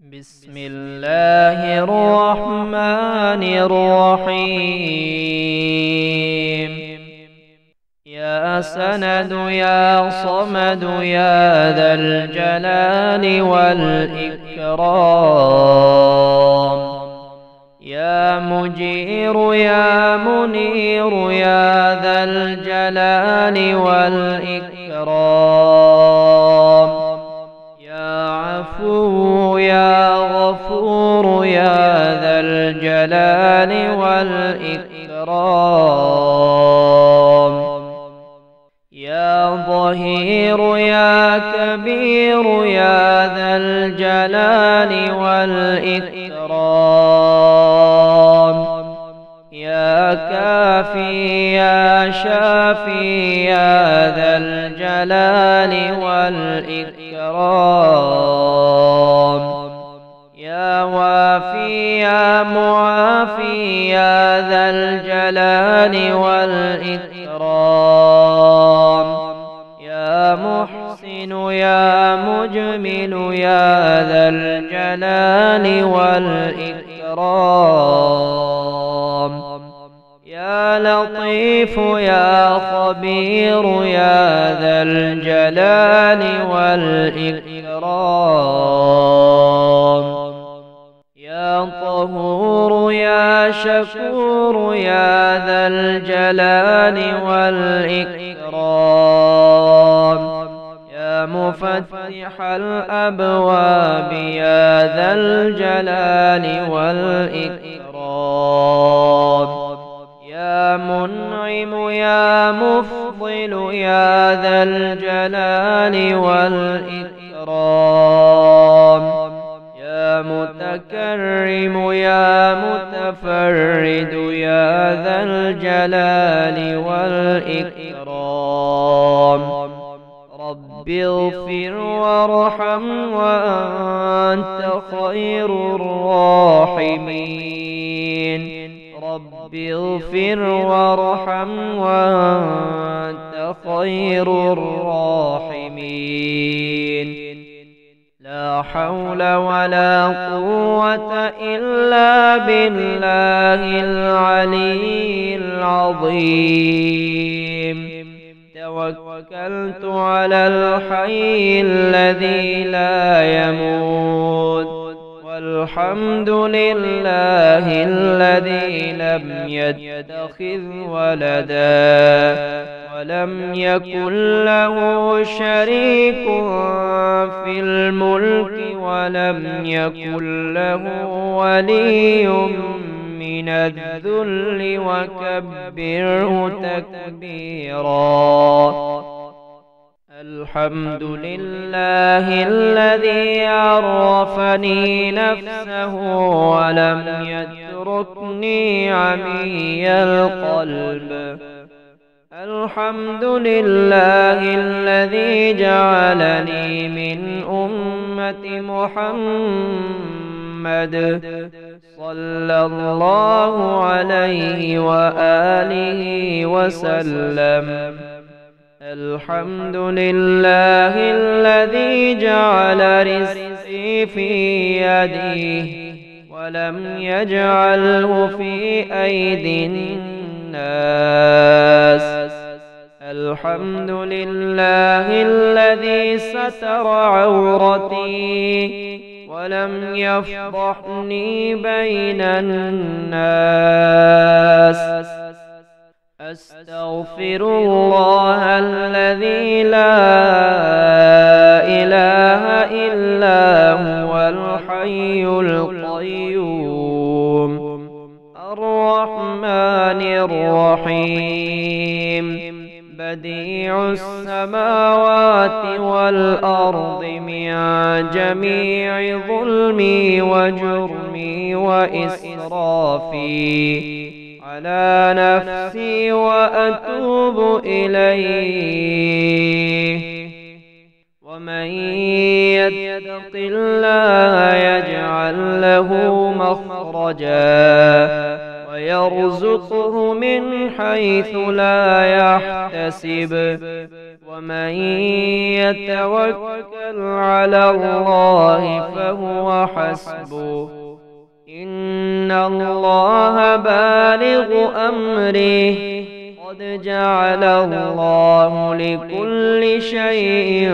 بسم الله الرحمن الرحيم. يا سند يا صمد يا ذا الجلال والإكرام، يا مجير يا منير يا ذا الجلال والإكرام، يا عفو يا غفور يا ذا الجلال والإكرام، يا ظهير يا كبير يا ذا الجلال والإكرام، يا كافي يا شافي يا ذا الجلال والإكرام، يا وافي يا معافي يا ذا الجلال والإكرام، يا محسن يا مجمل يا ذا الجلال والإكرام، يا لطيف يا خبير يا ذا الجلال والإكرام، يا طهور يا شكور يا ذا الجلال والإكرام، يا مفتح الأبواب يا ذا الجلال والإكرام، يا منعم يا مفضل يا ذا الجلال والإكرام، يا متكرم يا متفرد يا ذا الجلال والإكرام، رب اغفر وارحم وأنت خير الراحمين، رب اغفر وارحم وأنت خير الراحمين. لا حول ولا قوة إلا بالله العلي العظيم. توكلت على الحي الذي لا يموت، والحمد لله الذي لم يتخذ ولدا ولم يكن له شريك في الملك ولم يكن له ولي من الذل وكبره تكبيرا. الحمد لله الذي عرفني نفسه ولم يتركني عمي القلب. الحمد لله الذي جعلني من أمة محمد صلى الله عليه وآله وسلم. الحمد لله الذي جعل رزقي في يديه ولم يجعله في أيدي الناس. الحمد لله الذي ستر عورتي ولم يفضحني بين الناس. أستغفر الله الذي لا إله إلا هو الحي القيوم الرحمن الرحيم، بديع السماوات والأرض من جميع ظلمي وجرمي وإسرافي على نفسي وأتوب إليه. ومن يتق الله يجعل له مخرجا ويرزقه من حيث لا يحتسب، ومن يتوكل على الله فهو حسبه إن الله بالغ أمره قد جعل الله لكل شيء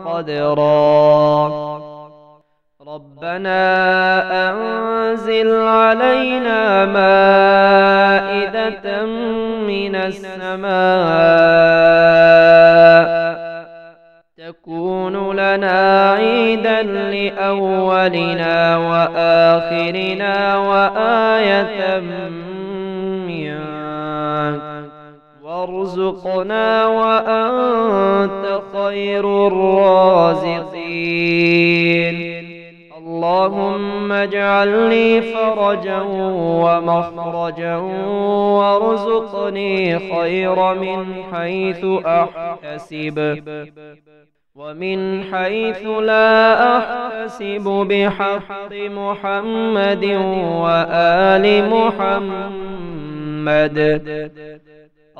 قدرا ربنا أنزل علينا مائدة من السماء تكون لنا عيدا لأولنا وآخرنا وآية منك وارزقنا وأنت خير الرازقين اللهم اجعل لي فرجا ومخرجا وارزقني خير من حيث أحتسب ومن حيث لا أحتسب بحق محمد وآل محمد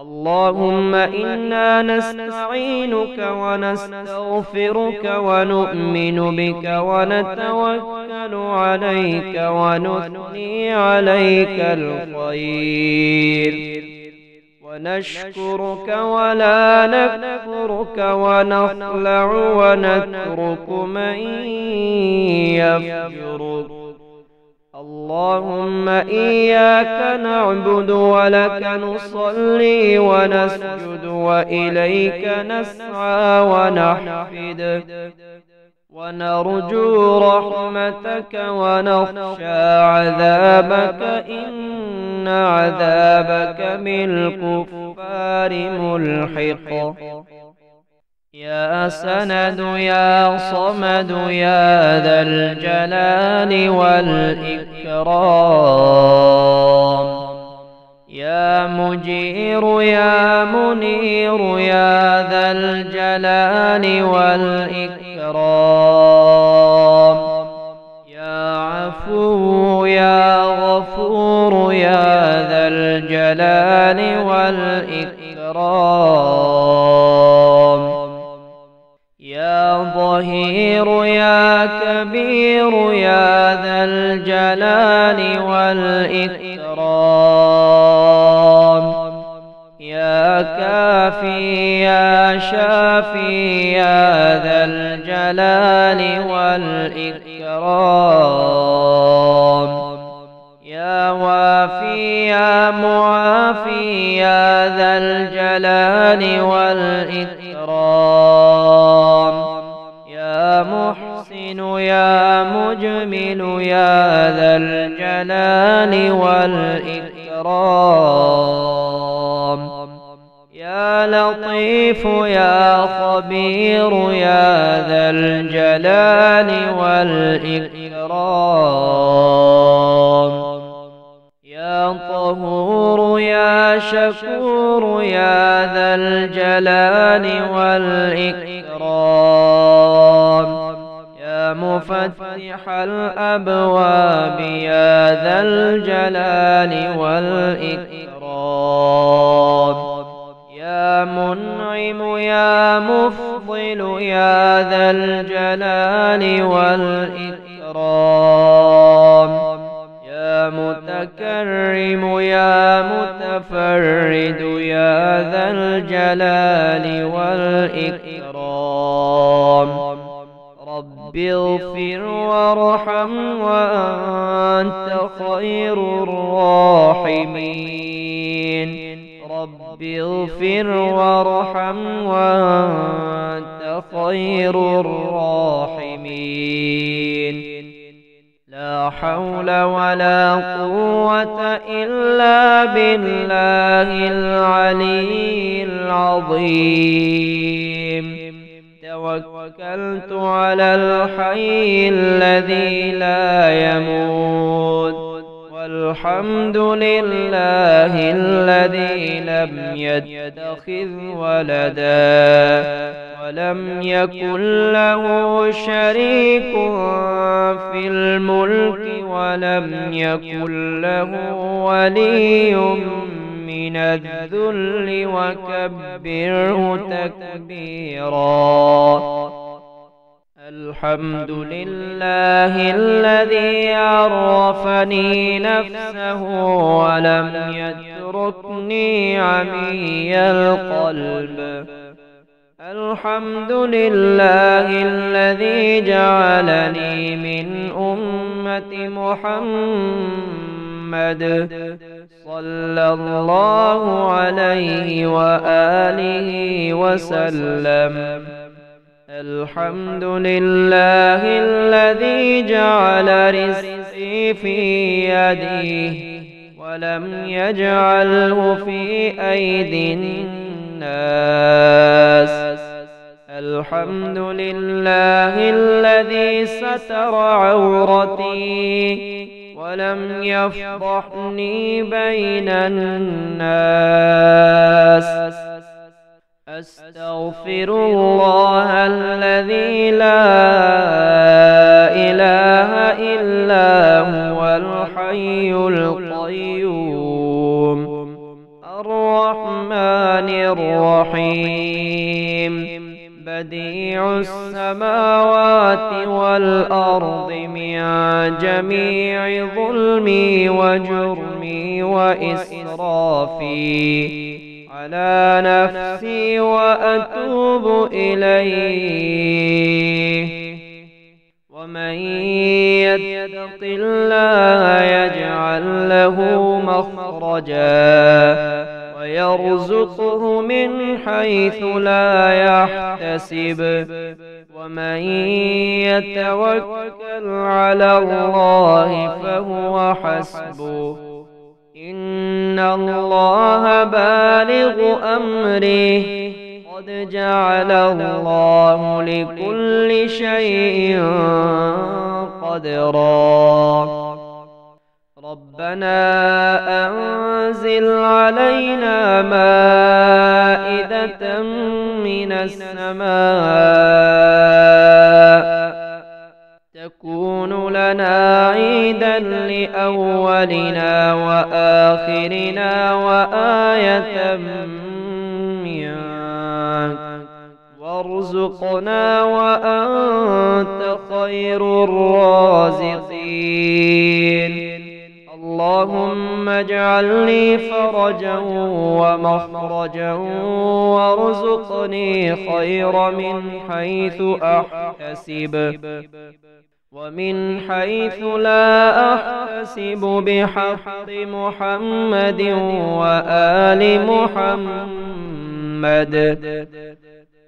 اللهم إنا نستعينك ونستغفرك ونؤمن بك ونتوكل عليك ونثني عليك الخير ونشكرك ولا نكفرك ونخلع ونترك من يفجرك اللهم إياك نعبد ولك نصلي ونسجد وإليك نسعى ونحفد ونرجو رحمتك ونخشى عذابك إن عذابك بالكفار ملحق يا سند يا صمد يا ذا الجلال والإكرام يا مجير يا منير يا ذا الجلال والإكرام يا عفو يا غفور يا ذا الجلال والإكرام يا ظهير يا كبير يا ذا الجلال والإكرام يا كافي يا شافي يا ذا الجلال والإكرام يا وافي يا معافي يا ذا الجلال والإكرام يا محسن يا مجمل يا ذا الجلال والإكرام يا لطيف يا خبير يا ذا الجلال والإكرام يا طهور يا شكور يا ذا الجلال والإكرام يا مفتح الأبواب يا ذا الجلال والإكرام يا منعم يا مفضل يا ذا الجلال والإكرام يا متكرم يا متفرد يا ذا الجلال والإكرام رب اغفر وارحم وأنت خير الراحمين رب اغفر وارحم وأنت خير الراحمين لا حول ولا قوة إلا بالله العلي العظيم توكلت على الحي الذي لا يموت والحمد لله الذي لم يتخذ ولدا ولم يكن له شريك في الملك ولم يكن له ولي من من الذل وكبره تكبيرا. الحمد لله الذي عرفني نفسه ولم يتركني عمي القلب. الحمد لله الذي جعلني من أمة محمد صلى الله عليه وآله وسلم. الحمد لله الذي جعل رزقي في يديه ولم يجعله في أيدي الناس. الحمد لله الذي ستر عورتي ولم يفضحني بين الناس. أستغفر الله الذي لا إله إلا هو الحي القيوم الرحمن الرحيم بديع السماوات والأرض من جميع ظلمي وجرمي وإسرافي على نفسي وأتوب إليه. ومن يتق الله يجعل له مخرجا ويرزقه من حيث لا يحتسب. ومن يتوكل على الله فهو حسبه. إن الله بالغ أمره قد جعل الله لكل شيء قدرا. ربنا أنزل علينا مائدة من السماء تكون لنا عيدا لأولنا وآخرنا وآية منك وارزقنا وأنت خير الرازقين. اللهم اجعل لي فرجا ومخرجا وارزقني خير من حيث أحتسب ومن حيث لا أحتسب بحق محمد وآل محمد.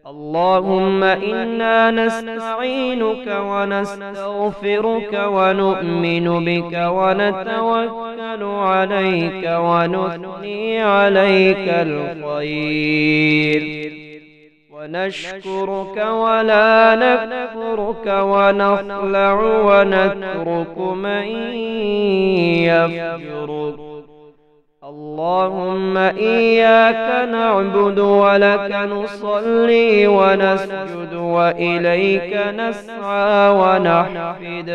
اللهم إنا نستعينك ونستغفرك ونؤمن بك ونتوكل عليك ونثني عليك الخير ونشكرك ولا نكفرك ونخلع ونترك من يفجرك. اللهم إياك نعبد ولك نصلي ونسجد وإليك نسعى ونحفد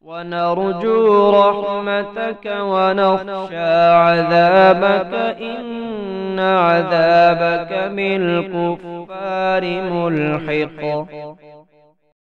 ونرجو رحمتك ونخشى عذابك إن عذابك بالكفار ملحق.